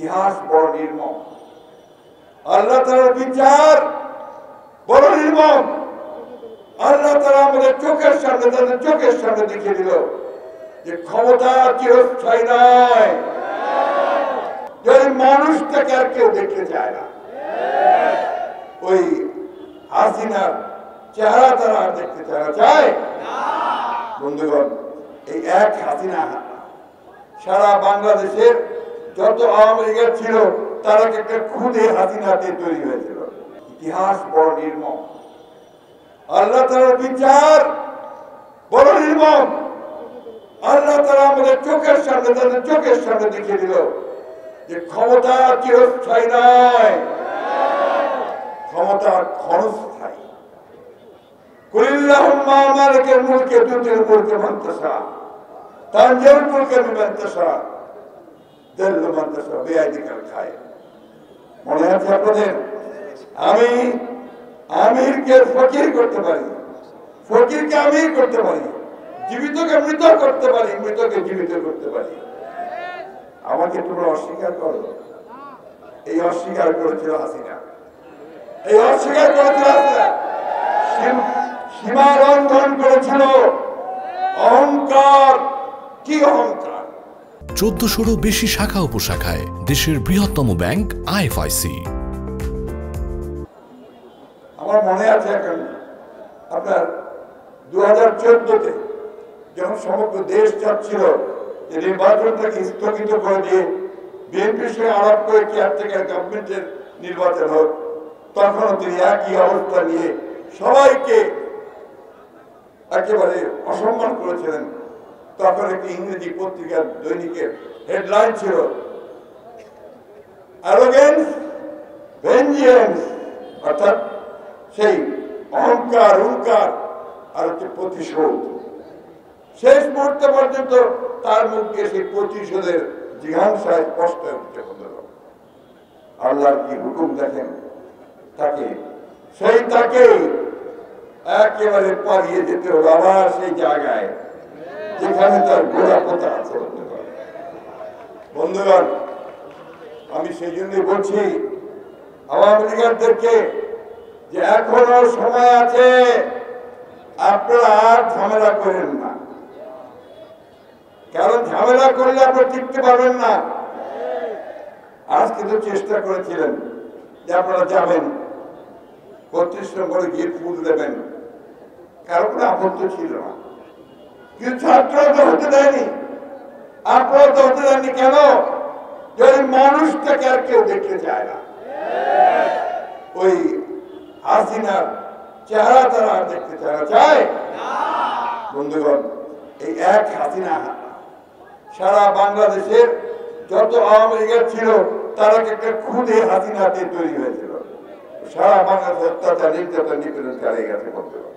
ইতিহাস বড় নির্মম, আল্লাহ তাআলার বিচার বড় নির্মম। আল্লাহ তাআলা আমাদের চোখের সামনে, তাদের চোখের সামনে দেখিয়ে দিল যে ক্ষমতা চিরস্থায়ী নয়, যদি মানুষটাকে আর কেউ দেখতে চায় না। ওই হাসিনার চেহারা তারা আর দেখতে চায় বন্ধুগণ, এই এক হাসিনা সারা বাংলাদেশের যত আওয়ামী লীগের ছিল তারা একটা খুদে হাসিনাতে তৈরি হয়েছিল। ইতিহাস বড় নির্মম, আল্লাহ তাআলার বিচার বড় নির্মম। আল্লাহ তাআলা আমাদের চোখের সামনে, তাদের চোখের সামনে দেখিয়ে দিল যে ক্ষমতা চিরস্থায়ী নয়, ক্ষমতা ক্ষণস্থায়ী। কুলিল্লাহুম্মা মালিকাল মুলকি তুতিল মুলকা মান তাশা তানজিউল মুলকা মিমান তাশা যাল্লু মান তাশা বিয়াদিকাল খায়র। মনে আছে আপনাদের? আমি আমিরকে ফকির করতে পারি, ফকিরকে আমির করতে পারি, জীবিতকে মৃত করতে পারি, মৃতকে জীবিত করতে পারি। আমাকে তোমরা অস্বীকার করো। এই অস্বীকার করেছিল হাসিনা, এই অস্বীকার করেছিল হাসিনা, সীমা লঙ্ঘন করেছিল। অহংকার, কি অহংকার! 1400-রও বেশি শাখা উপশাখায় দেশের বৃহত্তম ব্যাংক আইএফআইসি। আমার মনে আছে এখন আপনার 2014-তে যখন সমগ্র দেশ চাচ্ছিল যে নির্বাচনটাকে স্থগিত করে দিয়ে বিএনপির সঙ্গে আলাপ করে কেয়ারটেকার গভর্নমেন্টের নির্বাচন হোক, তখনও তিনি একই অবস্থা নিয়ে সবাইকে একেবারে অসম্মান করেছিলেন। তখন একটি ইংরেজি পত্রিকার দৈনিকের হেডলাইন ছিল অ্যারোগেন্স ভেঞ্জিয়েন্স, অর্থাৎ সেই অহংকার, হুঙ্কার আর হচ্ছে প্রতিশোধ। শেষ মুহূর্ত পর্যন্ত তার মুখে সেই প্রতিশোধের জিঘাংসায় স্পষ্ট উঠতে হল। আল্লাহর কি হুকুম দেখেন, তাকে একেবারে পালিয়ে যেতে হলো আবার সেই জায়গায় যেখানে তার গোড়া পোতা আছে। বন্ধুগণ, আমি সেই জন্যই বলছি আওয়ামী লীগারদেরকে যে এখনো সময় আছে, আপনারা আর ঝামেলা করেন না, কারণ ঝামেলা করলে আপনারা টিকতে পারবেন না। আজকে তো চেষ্টা করেছিলেন যে আপনারা যাবেন 32 নম্বরে গিয়ে ফুল দেবেন, কারো কোনো আপত্তি ছিল না, কিন্তু ছাত্ররা তো হতে দেয়নি, আপনারা তো হতে দেননি। কেন? যদি মানুষটাকে আর কেউ দেখতে চায় না, ওই হাসিনার চেহারা তারা আর দেখতে চায় বন্ধুগণ, এই এক হাসিনা সারা বাংলাদেশের যত আওয়ামী লীগের ছিল তারা একটা খুদে হাসিনাতে তৈরি হয়েছিল। সারা বাংলাদেশ অত্যাচার, নির্যাতন, নিপীড়ন চালিয়ে গেছে বন্ধুগণ।